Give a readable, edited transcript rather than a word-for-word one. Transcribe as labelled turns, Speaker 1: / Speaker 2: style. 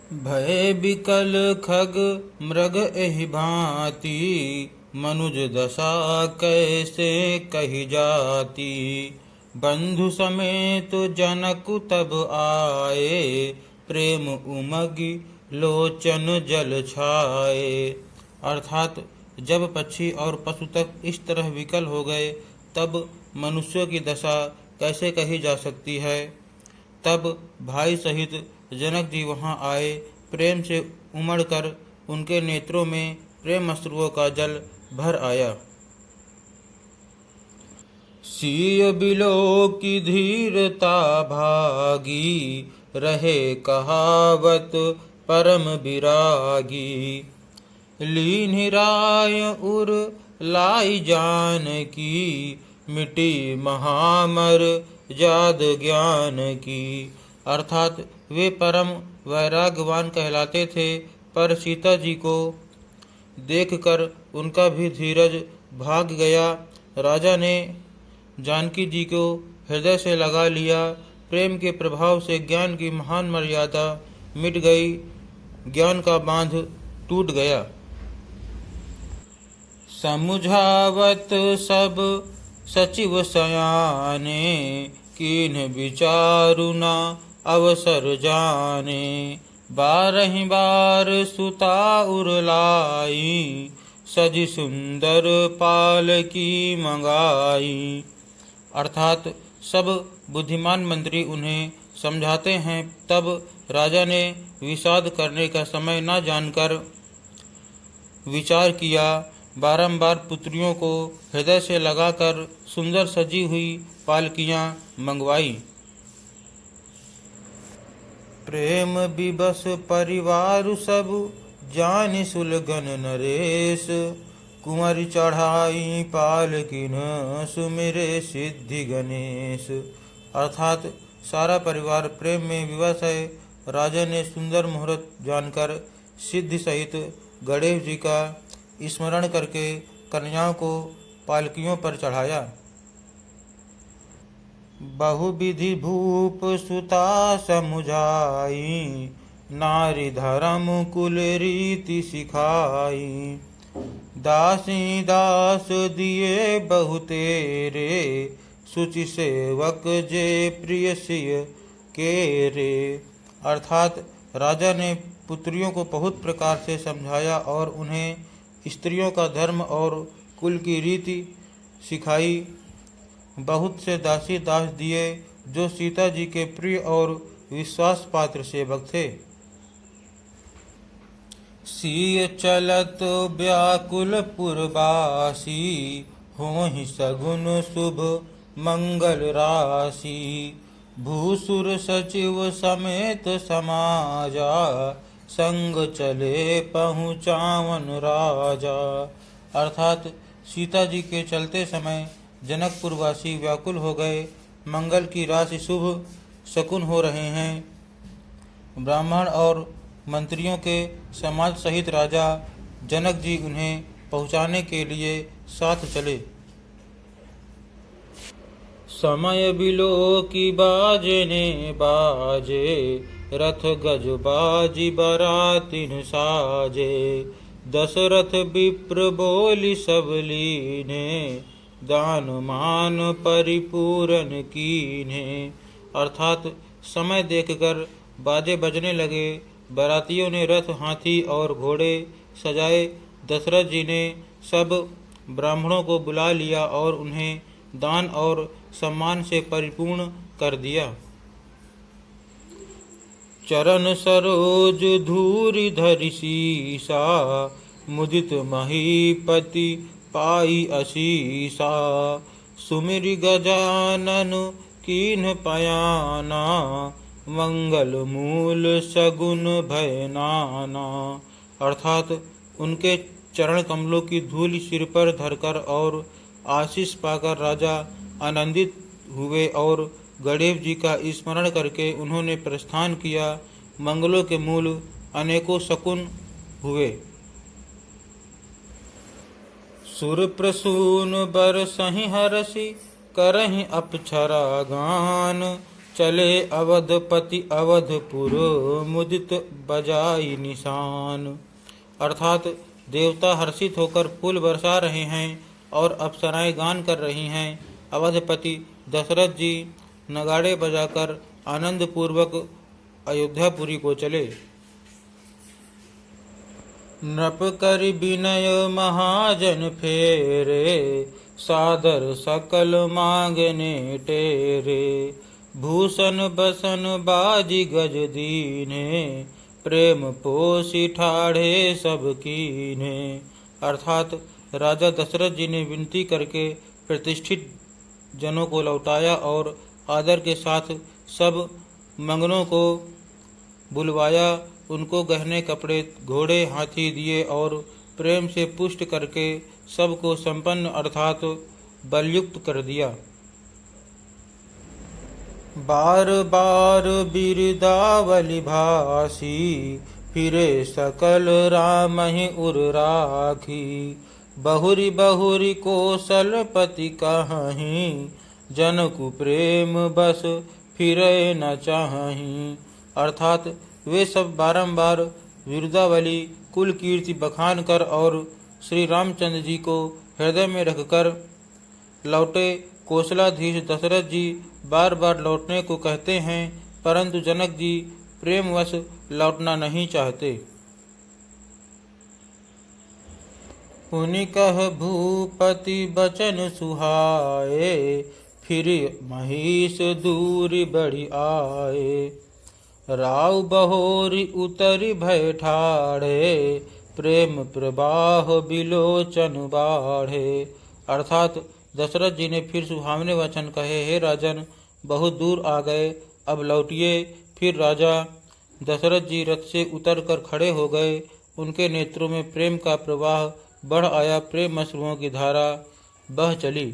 Speaker 1: भय बिकल खग मृग एहि भांति, मनुज दशा कैसे कही जाती। बंधु समेत जनक तब आए, प्रेम उमगी लोचन जल छाए। अर्थात जब पक्षी और पशु तक इस तरह विकल हो गए, तब मनुष्यों की दशा कैसे कही जा सकती है। तब भाई सहित जनक जी वहाँ आए। प्रेम से उमड़कर उनके नेत्रों में प्रेम अश्रुओं का जल भर आया। सीय बिलो की धीरता भागी, रहे कहावत परम विरागी। लीन राय उर लाई जान की, मिटी महामर जाद ज्ञान की। अर्थात वे परम वैराग्यवान कहलाते थे, पर सीता जी को देखकर उनका भी धीरज भाग गया। राजा ने जानकी जी को हृदय से लगा लिया। प्रेम के प्रभाव से ज्ञान की महान मर्यादा मिट गई, ज्ञान का बांध टूट गया। समुझावत सब सचिव सयाने, कीन विचारु न अवसर जाने। बारहि बार सुता उरलाई, सजी सुंदर पाल की मंगाई। अर्थात सब बुद्धिमान मंत्री उन्हें समझाते हैं, तब राजा ने विषाद करने का समय न जानकर विचार किया। बारंबार पुत्रियों को हृदय से लगाकर सुंदर सजी हुई पालकियां मंगवाई। प्रेम विबस परिवार सब, जानि सुलगन नरेश। कुंवर चढ़ाई पालकिन, सुमिरे सिद्धि गणेश। अर्थात सारा परिवार प्रेम में विवश है। राजा ने सुंदर मुहूर्त जानकर सिद्धि सहित गणेश जी का स्मरण करके कन्याओं को पालकियों पर चढ़ाया। बहुविधि भूप सुता समुझाई, नारी धर्म कुल रीति सिखाई। दासी दास दिए बहुतेरे, सुचि सेवक जे प्रिय सिय केरे। अर्थात राजा ने पुत्रियों को बहुत प्रकार से समझाया और उन्हें स्त्रियों का धर्म और कुल की रीति सिखाई। बहुत से दासी दास दिए जो सीता जी के प्रिय और विश्वास पात्र सेवक थे। सीय चलत व्याकुल पुरवासी, होहि सगुन शुभ मंगल राशि। भूसुर सचिव समेत समाजा, संग चले पहुँचावन राजा। अर्थात सीता जी के चलते समय जनकपुरवासी व्याकुल हो गए। मंगल की राशि शुभ शकुन हो रहे हैं। ब्राह्मण और मंत्रियों के समाज सहित राजा जनक जी उन्हें पहुँचाने के लिए साथ चले। समय बिलो की बाजने बाजे, रथ गज बाजी बरातिन साजे। दशरथ विप्र बोली सब लीने, दान मान परिपूरन कीन्हे। अर्थात समय देखकर बाजे बजने लगे। बारातियों ने रथ, हाथी और घोड़े सजाए। दशरथ जी ने सब ब्राह्मणों को बुला लिया और उन्हें दान और सम्मान से परिपूर्ण कर दिया। चरण सरोज धूरि धरि सीसा, मुदित महीपति पाई असीसा। सुमिरि गजानन कीन्ह पयाना, मंगल मूल सगुन भय नाना। अर्थात उनके चरण कमलों की धूल सिर पर धरकर और आशीष पाकर राजा आनंदित हुए और गणेश जी का स्मरण करके उन्होंने प्रस्थान किया। मंगलों के मूल अनेकों शकुन हुए। सुर प्रसून बरसहि हरसि, करहि अपछरा गान। चले अवधपति अवधपुर मुदित बजाई निशान। अर्थात देवता हर्षित होकर फूल बरसा रहे हैं और अप्सराएं गान कर रही हैं। अवधपति दशरथ जी नगाड़े बजाकर आनंद पूर्वक अयोध्यापुरी को चले। नृप कर विनय महाजन फेरे, सादर सकल मांगने टेरे। भूषण बसन बाजी गज दीने, प्रेम पोषी ठाढ़े सब कीन्हे। अर्थात राजा दशरथ जी ने विनती करके प्रतिष्ठित जनों को लौटाया और आदर के साथ सब मंगनों को बुलवाया। उनको गहने कपड़े घोड़े हाथी दिए और प्रेम से पुष्ट करके सबको संपन्न अर्थात बलयुक्त कर दिया। बार बार बिरदावली भासी, फिरे सकल राम ही उर राखी। बहुरी बहुरी कौशलपति कहीं, जनकु प्रेम बस फिरे न चाहीं। अर्थात वे सब बारंबार विरुदावली कुल कीर्ति बखान कर और श्री रामचंद्र जी को हृदय में रखकर लौटे। कौशलाधीश दशरथ जी बार बार लौटने को कहते हैं, परंतु जनक जी प्रेमवश लौटना नहीं चाहते। पुनि कह भूपति बचन सुहाए, फिर महिष दूरी बढ़ी आए। राव बहोरी उतरी भय ठाढ़े, प्रेम प्रवाह बिलोचन बाढ़े। अर्थात दशरथ जी ने फिर सुहावने वचन कहे, हे राजन बहुत दूर आ गए, अब लौटिए। फिर राजा दशरथ जी रथ से उतरकर खड़े हो गए। उनके नेत्रों में प्रेम का प्रवाह बढ़ आया, प्रेम अश्रुओं की धारा बह चली।